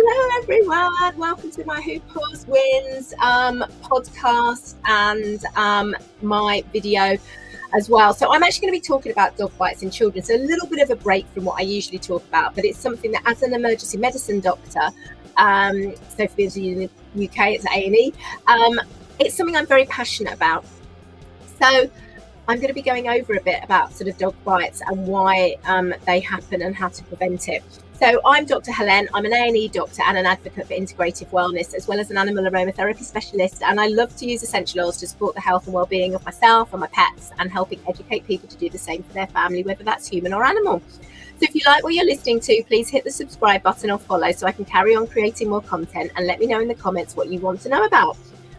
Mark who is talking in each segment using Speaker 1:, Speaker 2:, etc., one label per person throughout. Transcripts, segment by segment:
Speaker 1: Hello everyone, welcome to my Who Pulls Wins podcast and my video as well. So I'm actually going to be talking about dog bites in children. So a little bit of a break from what I usually talk about, but it's something that as an emergency medicine doctor, so for those of you in the UK, it's A&E, it's something I'm very passionate about. So I'm going to be going over a bit about sort of dog bites and why they happen and how to prevent it. So I'm Dr. Helen. I'm an A&E doctor and an advocate for integrative wellness, as well as an animal aromatherapy specialist. And I love to use essential oils to support the health and well-being of myself and my pets, and helping educate people to do the same for their family, whether that's human or animal. So if you like what you're listening to, please hit the subscribe button or follow so I can carry on creating more content, and let me know in the comments what you want to know about.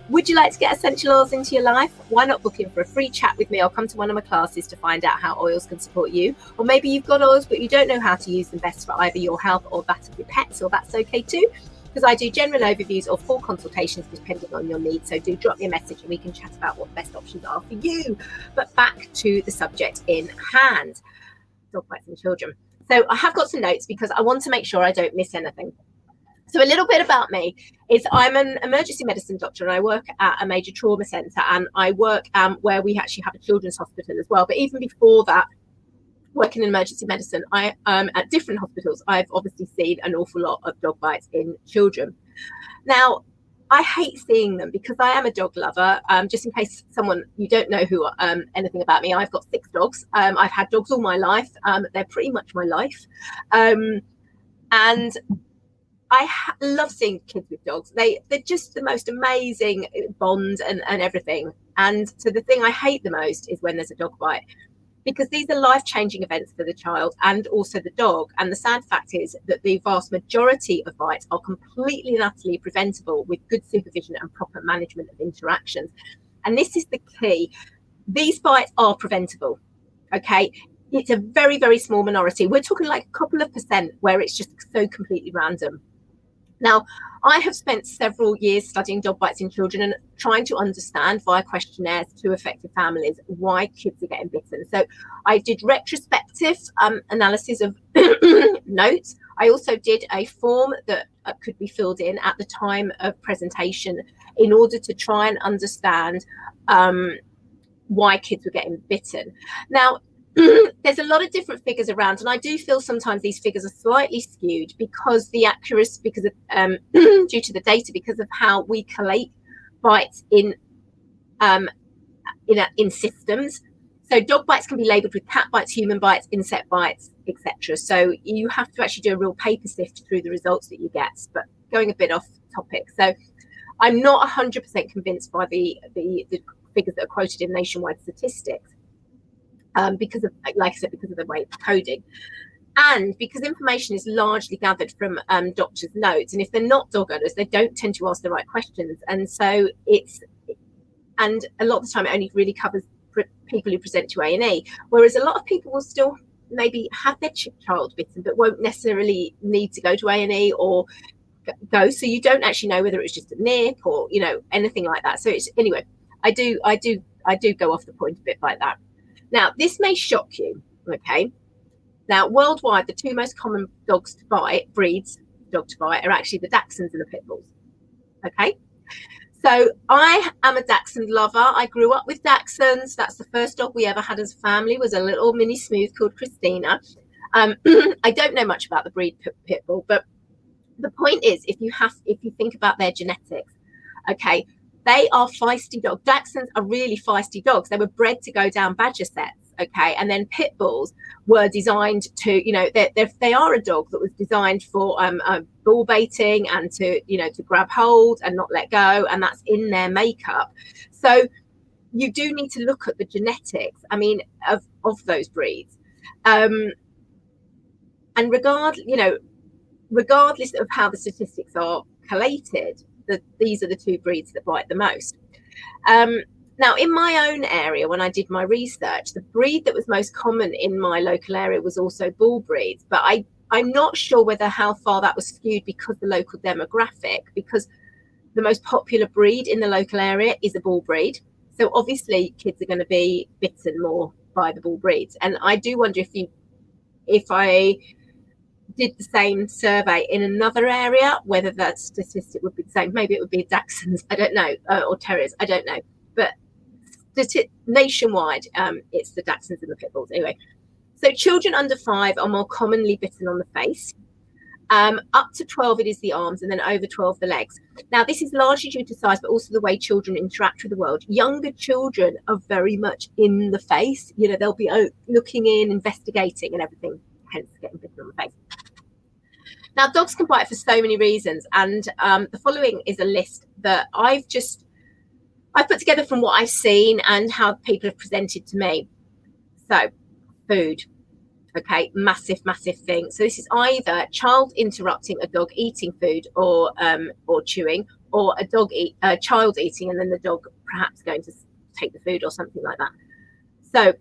Speaker 1: Would you like to get essential oils into your life? Why not book in for a free chat with me or come to one of my classes to find out how oils can support you? Or maybe you've got oils but you don't know how to use them best for either your health or that of your pets, or that's okay too, because I do general overviews or full consultations depending on your needs. So do drop me a message and we can chat about what the best options are for you. But back to the subject in hand, dog bites in children. So I have got some notes because I want to make sure I don't miss anything. So a little bit about me is I'm an emergency medicine doctor, and I work at a major trauma centre, and I work where we actually have a children's hospital as well. But even before that, working in emergency medicine, I at different hospitals, I've obviously seen an awful lot of dog bites in children. Now, I hate seeing them because I am a dog lover. Just in case you don't know who anything about me, I've got 6 dogs. I've had dogs all my life. They're pretty much my life. And I love seeing kids with dogs. They're just the most amazing bond and everything. And so the thing I hate the most is when there's a dog bite, because these are life-changing events for the child and also the dog. And the sad fact is that the vast majority of bites are completely and utterly preventable with good supervision and proper management of interactions. And this is the key. These bites are preventable, okay? It's a very, very small minority. We're talking like a couple of % where it's just so completely random. Now, I have spent several years studying dog bites in children and trying to understand via questionnaires to affected families why kids are getting bitten. So I did retrospective analysis of notes. I also did a form that could be filled in at the time of presentation in order to try and understand why kids were getting bitten. Now, there's a lot of different figures around, and I do feel sometimes these figures are slightly skewed because the accuracy, because of due to the data, because of how we collate bites in systems. So dog bites can be labelled with cat bites, human bites, insect bites, etc. So you have to actually do a real paper sift through the results that you get. But going a bit off topic, so I'm not 100% convinced by the figures that are quoted in nationwide statistics. Because of, like I said, because of the way it's coding, and because information is largely gathered from doctors' notes, and if they're not dog owners, they don't tend to ask the right questions, and so and a lot of the time it only really covers people who present to A&E, whereas a lot of people will still maybe have their child bitten but won't necessarily need to go to A&E or go, so you don't actually know whether it's just a nip or anything like that. So it's, anyway, I do go off the point a bit like that. Now, this may shock you, okay? Now, worldwide, the 2 most common breeds are actually the Dachshunds and the Pit Bulls, okay? So I am a Dachshund lover. I grew up with Dachshunds. That's the first dog we ever had as a family, was a little mini smooth called Christina. I don't know much about the breed Pit Bull, but the point is, if you think about their genetics, okay, they are feisty dogs. Dachshunds are really feisty dogs. They were bred to go down badger sets, okay? And then Pit Bulls were designed to, they are a dog that was designed for bull baiting and to grab hold and not let go, and that's in their makeup. So you do need to look at the genetics, of those breeds. And regardless of how the statistics are collated, these are the 2 breeds that bite the most. Now, in my own area, when I did my research, the breed that was most common in my local area was also bull breeds, but I'm not sure how far that was skewed because the local demographic, because the most popular breed in the local area is a bull breed. So obviously kids are going to be bitten more by the bull breeds. And I do wonder if I did the same survey in another area, whether that statistic would be the same. Maybe it would be Dachshunds, I don't know, or Terriers, I don't know. But nationwide, it's the Dachshunds and the Pit Bulls. Anyway, so children under 5 are more commonly bitten on the face. Up to 12, it is the arms, and then over 12, the legs. Now, this is largely due to size, but also the way children interact with the world. Younger children are very much in the face. You know, they'll be looking in, investigating and everything, hence getting bitten on the face. Now, dogs can bite for so many reasons, and the following is a list that I've put together from what I've seen and how people have presented to me. So, food. Okay, massive thing. So this is either child interrupting a dog eating food or chewing, or a child eating and then the dog perhaps going to take the food or something like that. So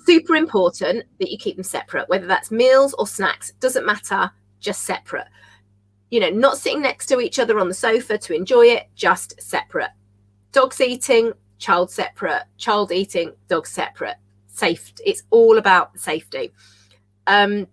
Speaker 1: super important that you keep them separate, whether that's meals or snacks, doesn't matter, just separate. You know, not sitting next to each other on the sofa to enjoy it, just separate. Dogs eating, child separate, child eating, dog separate. Safe. It's all about safety. There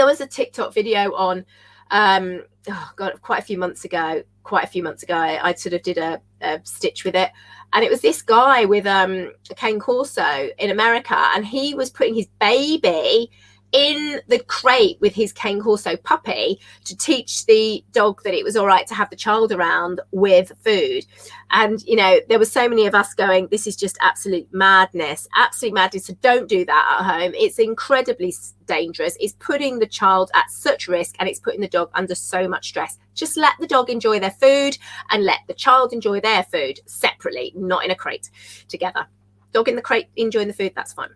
Speaker 1: was a TikTok video on quite a few months ago I sort of did a stitch with it, and it was this guy with a cane corso in America, and he was putting his baby in the crate with his cane corso puppy to teach the dog that it was all right to have the child around with food. And you know, there were so many of us going, this is just absolute madness. So don't do that at home. It's incredibly dangerous. It's putting the child at such risk, and it's putting the dog under so much stress. Just let the dog enjoy their food and let the child enjoy their food separately, not in a crate together. Dog in the crate enjoying the food, that's fine.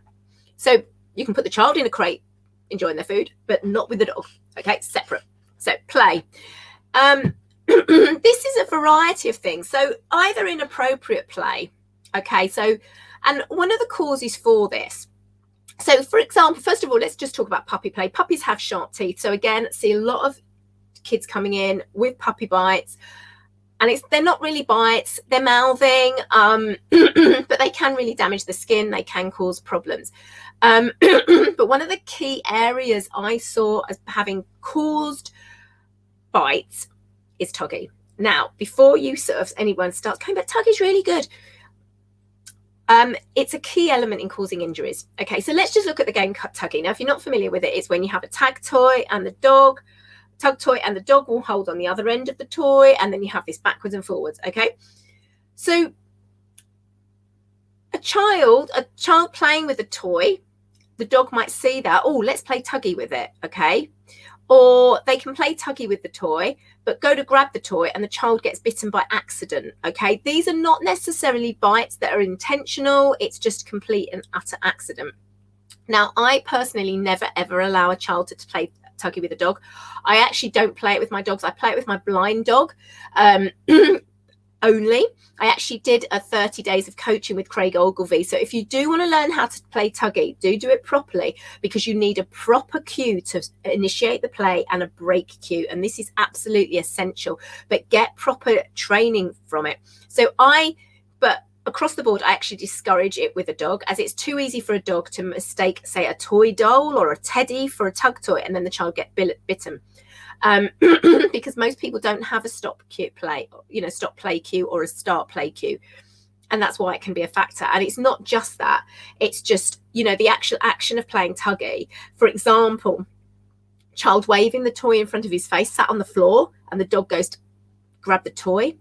Speaker 1: So you can put the child in a crate enjoying their food, but not with the dog. Okay, separate. So play. This is a variety of things. So either inappropriate play. Okay, so, and one of the causes for this. So for example, first of all, let's just talk about puppy play. Puppies have sharp teeth. So again, see a lot of kids coming in with puppy bites, and they're not really bites, they're mouthing, but they can really damage the skin, they can cause problems. But one of the key areas I saw as having caused bites is tuggy. Now, before you anyone starts going, but tuggy's really good, it's a key element in causing injuries. Okay, so let's just look at the game tuggy. Now, if you're not familiar with it, it's when you have a tug toy and the dog will hold on the other end of the toy, and then you have this backwards and forwards. Okay, so a child playing with a toy, the dog might see that, oh, let's play tuggy with it. Okay, or they can play tuggy with the toy but go to grab the toy and the child gets bitten by accident. Okay, these are not necessarily bites that are intentional, it's just complete and utter accident. Now, I personally never ever allow a child to play tuggy with a dog. I actually don't play it with my dogs. I play it with my blind dog only. I actually did a 30 days of coaching with Craig Ogilvie. So if you do want to learn how to play tuggy, do it properly, because you need a proper cue to initiate the play and a break cue. And this is absolutely essential, but get proper training from it. But across the board, I actually discourage it with a dog, as it's too easy for a dog to mistake, say, a toy doll or a teddy for a tug toy, and then the child get bitten. Because most people don't have a stop play cue or a start play cue, and that's why it can be a factor. And it's not just that, it's just, you know, the actual action of playing tuggy. For example, child waving the toy in front of his face, sat on the floor, and the dog goes to grab the toy.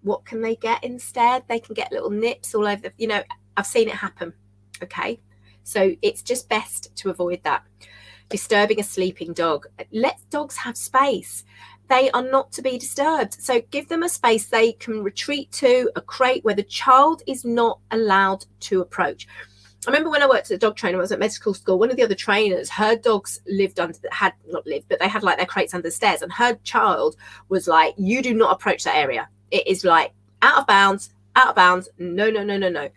Speaker 1: What can they get instead? They can get little nips all over I've seen it happen. Okay, so it's just best to avoid that. Disturbing a sleeping dog. Let dogs have space. They are not to be disturbed. So give them a space they can retreat to, a crate where the child is not allowed to approach. I remember when I worked as a dog trainer, I was at medical school, one of the other trainers, her dogs they had like their crates under the stairs, and her child was like, you do not approach that area. It is like out of bounds, no.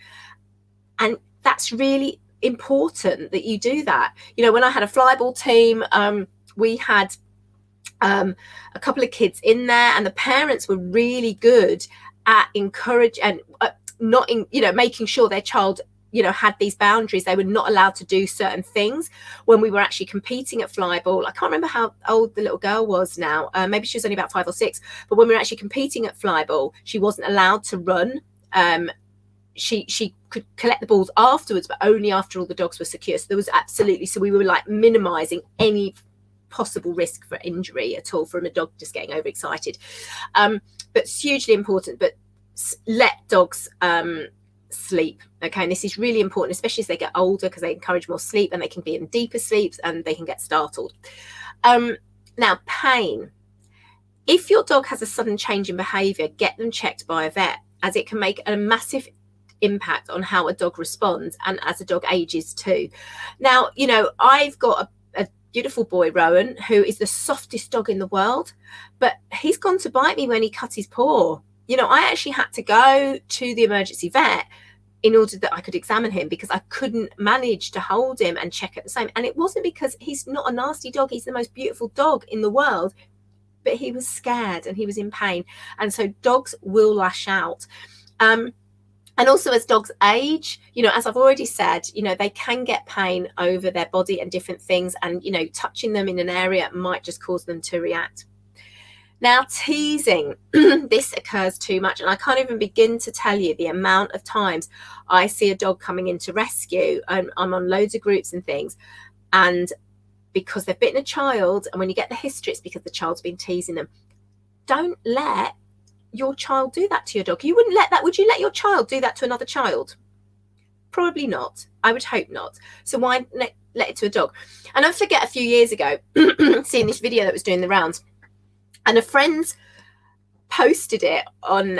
Speaker 1: And that's really important that you do that. You know, when I had a flyball team, we had a couple of kids in there, and the parents were really good at making sure their child had these boundaries. They were not allowed to do certain things. When we were actually competing at flyball, I can't remember how old the little girl was now. Maybe she was only about 5 or 6. But when we were actually competing at flyball, she wasn't allowed to run. She could collect the balls afterwards, but only after all the dogs were secure. So there was so we were like minimizing any possible risk for injury at all from a dog just getting overexcited. But it's hugely important. But let dogs sleep. Okay, and this is really important, especially as they get older, because they encourage more sleep and they can be in deeper sleeps and they can get startled. Now, pain. If your dog has a sudden change in behavior, get them checked by a vet, as it can make a massive impact on how a dog responds and as a dog ages too. Now, I've got a beautiful boy, Rowan, who is the softest dog in the world, but he's gone to bite me when he cut his paw. I actually had to go to the emergency vet in order that I could examine him, because I couldn't manage to hold him and check at the same. And it wasn't because he's not a nasty dog. He's the most beautiful dog in the world, but he was scared and he was in pain. And so dogs will lash out. And also as dogs age, as I've already said, they can get pain over their body and different things. And, touching them in an area might just cause them to react. Now, teasing, this occurs too much. And I can't even begin to tell you the amount of times I see a dog coming into rescue. I'm on loads of groups and things. And because they've bitten a child, and when you get the history, it's because the child's been teasing them. Don't let your child do that to your dog. You wouldn't let that. Would you let your child do that to another child? Probably not. I would hope not. So why let it to a dog? And I forget, a few years ago, seeing this video that was doing the rounds, and a friend posted it on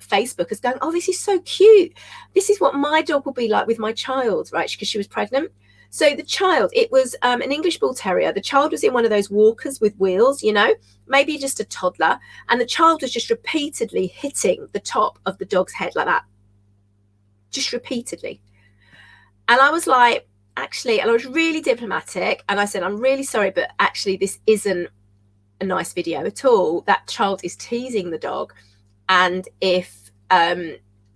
Speaker 1: Facebook as going, oh, this is so cute. This is what my dog will be like with my child, right? Because she was pregnant. So the child, it was an English Bull Terrier. The child was in one of those walkers with wheels, maybe just a toddler. And the child was just repeatedly hitting the top of the dog's head like that. Just repeatedly. And I was like, actually, and I was really diplomatic. And I said, I'm really sorry, but actually this isn't a nice video at all. That child is teasing the dog. And if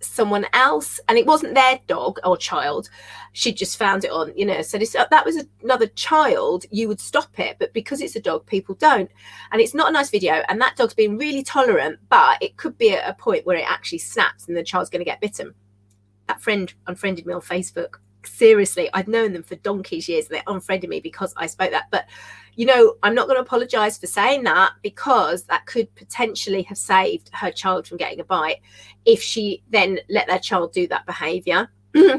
Speaker 1: someone else, and it wasn't their dog or child, she just found it on, so that was another child, you would stop it, but because it's a dog, people don't. And it's not a nice video, and that dog's being really tolerant, but it could be at a point where it actually snaps and the child's going to get bitten. That friend unfriended me on Facebook. Seriously, I'd known them for donkey's years, and they unfriended me because I spoke that. But I'm not going to apologize for saying that, because that could potentially have saved her child from getting a bite if she then let their child do that behavior.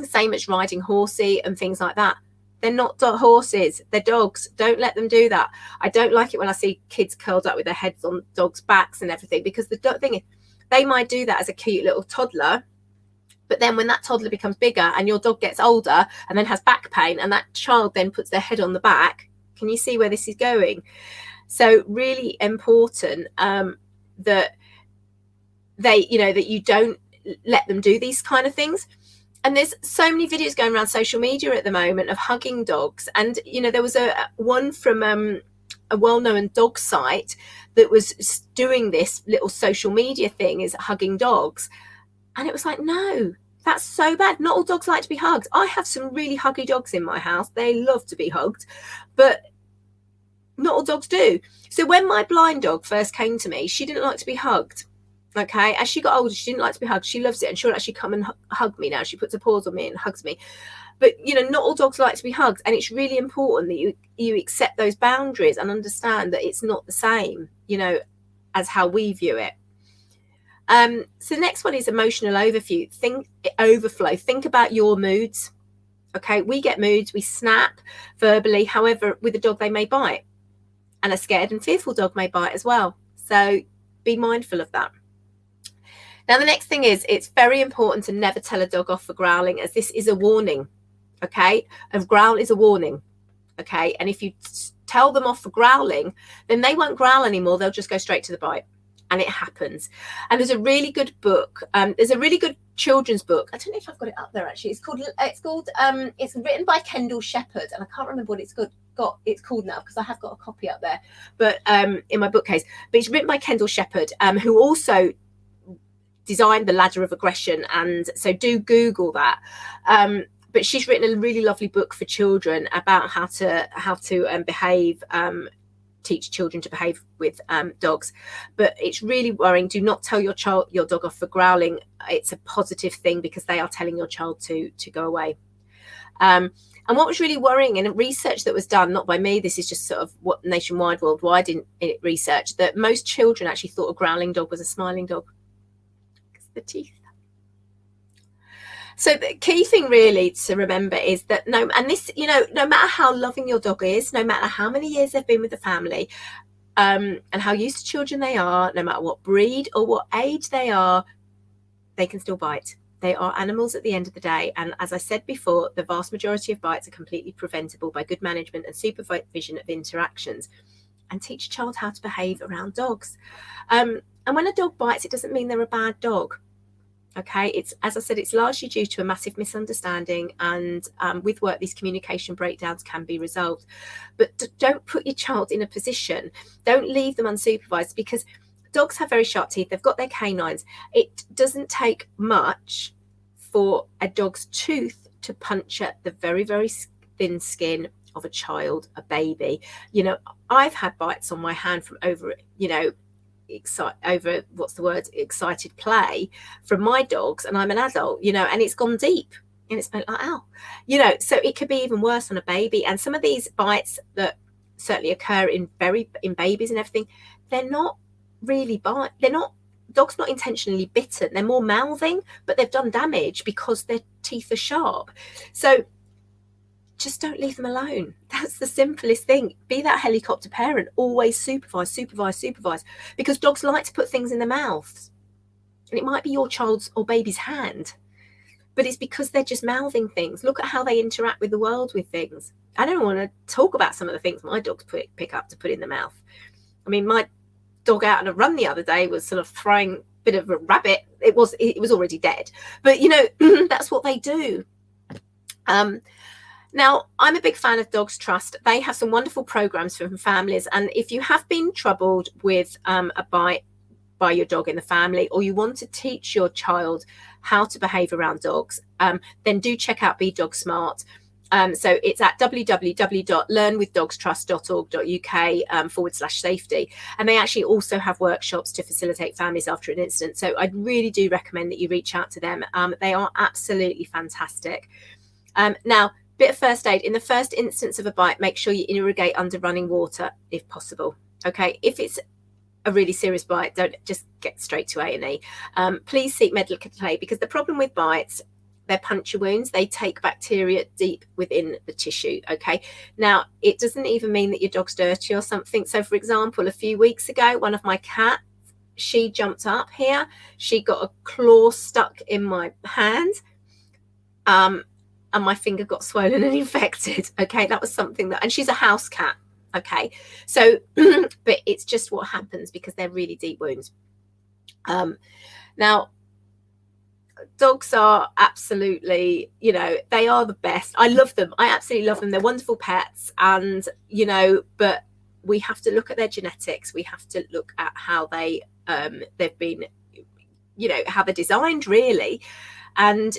Speaker 1: Same as riding horsey and things like that. They're not horses, they're dogs. Don't let them do that. I don't like it when I see kids curled up with their heads on dogs' backs and everything, because the thing is, they might do that as a cute little toddler, but then when that toddler becomes bigger and your dog gets older and then has back pain, and that child then puts their head on the back, can you see where this is going? So really important that they, that you don't let them do these kind of things. And there's so many videos going around social media at the moment of hugging dogs. And, there was one from a well-known dog site that was doing this little social media thing, is hugging dogs. And it was like, no, that's so bad. Not all dogs like to be hugged. I have some really huggy dogs in my house. They love to be hugged, but not all dogs do. So when my blind dog first came to me, she didn't like to be hugged. Okay, as she got older, she didn't like to be hugged. She loves it, and she'll actually come and hug me now. She puts her paws on me and hugs me. But not all dogs like to be hugged, and it's really important that you accept those boundaries and understand that it's not the same, as how we view it. So the next one is emotional overflow. Think about your moods. Okay, we get moods, we snap verbally. However, with a dog, they may bite, and a scared and fearful dog may bite as well. So be mindful of that. Now, the next thing is, it's very important to never tell a dog off for growling, as this is a warning. Okay, a growl is a warning. Okay, and if you tell them off for growling, then they won't growl anymore. They'll just go straight to the bite. And it happens. And there's a really good book. There's a really good children's book. I don't know if I've got it up there actually. It's written by Kendall Shepherd, and I can't remember what it's called now, because I have got a copy up there, but in my bookcase. But it's written by Kendall Shepherd, who also designed The Ladder of Aggression, and so do Google that. but she's written a really lovely book for children about how to behave, teach children to behave with dogs. But it's really worrying. Do not tell your dog off for growling. It's a positive thing because they are telling your child to go away. And what was really worrying in research that was done, not by me, this is just sort of what nationwide, worldwide in research, that most children actually thought a growling dog was a smiling dog. It's the teeth. So the key thing really to remember is that no matter how loving your dog is, no matter how many years they've been with the family, and how used to children they are, no matter what breed or what age they are, they can still bite. They are animals at the end of the day. And as I said before, the vast majority of bites are completely preventable by good management and supervision of interactions. And teach a child how to behave around dogs. And when a dog bites, it doesn't mean they're a bad dog. Okay, it's, as I said, it's largely due to a massive misunderstanding, and with work, these communication breakdowns can be resolved. But don't put your child in a position, don't leave them unsupervised, because dogs have very sharp teeth. They've got their canines. It doesn't take much for a dog's tooth to puncture the very, very thin skin of a child, a baby. You know, I've had bites on my hand from over, excited play from my dogs, and I'm an adult, and it's gone deep, and it's been like, ow, so it could be even worse on a baby. And some of these bites that certainly occur in babies and everything, they're not really dog's not intentionally bitten, they're more mouthing, but they've done damage because their teeth are sharp. So just don't leave them alone. That's the simplest thing. Be that helicopter parent. Always supervise, because dogs like to put things in their mouths, and it might be your child's or baby's hand, but it's because they're just mouthing things. Look at how they interact with the world with things. I don't want to talk about some of the things my dogs pick up to put in the mouth. I mean, my dog out on a run the other day was sort of throwing a bit of a rabbit. It was already dead, but that's what they do. Now, I'm a big fan of Dogs Trust. They have some wonderful programs for families, and if you have been troubled with a bite by your dog in the family, or you want to teach your child how to behave around dogs, then do check out Be Dog Smart. So it's at www.learnwithdogstrust.org.uk/safety. And they actually also have workshops to facilitate families after an incident. So I really do recommend that you reach out to them. They are absolutely fantastic. Now, bit of first aid. In the first instance of a bite, make sure you irrigate under running water if possible. Okay, if it's a really serious bite, don't just get straight to A&E. Please seek medical aid, because the problem with bites, they're puncture wounds. They take bacteria deep within the tissue. Okay, now it doesn't even mean that your dog's dirty or something. So for example, a few weeks ago, one of my cats, she jumped up here, she got a claw stuck in my hand, and my finger got swollen and infected. Okay, that was something that, and she's a house cat. Okay, so but it's just what happens because they're really deep wounds. Now, dogs are absolutely, they are the best. I love them. I absolutely love them. They're wonderful pets, and but we have to look at their genetics. We have to look at how they've been, how they're designed, really. And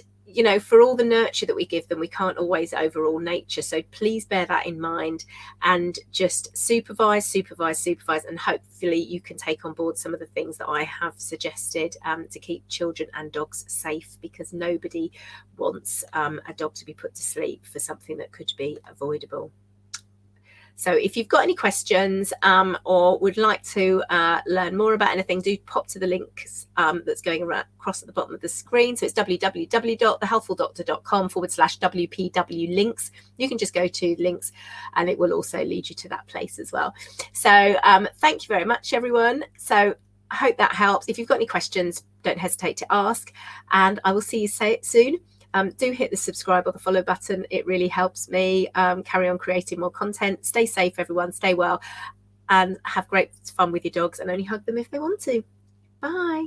Speaker 1: for all the nurture that we give them, we can't always overrule nature. So please bear that in mind, and just supervise, and hopefully you can take on board some of the things that I have suggested to keep children and dogs safe, because nobody wants a dog to be put to sleep for something that could be avoidable. So if you've got any questions or would like to learn more about anything, do pop to the links that's going across at the bottom of the screen. So it's www.thehealthfuldoctor.com/WPW links. You can just go to links and it will also lead you to that place as well. So thank you very much, everyone. So I hope that helps. If you've got any questions, don't hesitate to ask, and I will see you soon. Do hit the subscribe or the follow button. It really helps me carry on creating more content. Stay safe, everyone. Stay well, and have great fun with your dogs, and only hug them if they want to. Bye.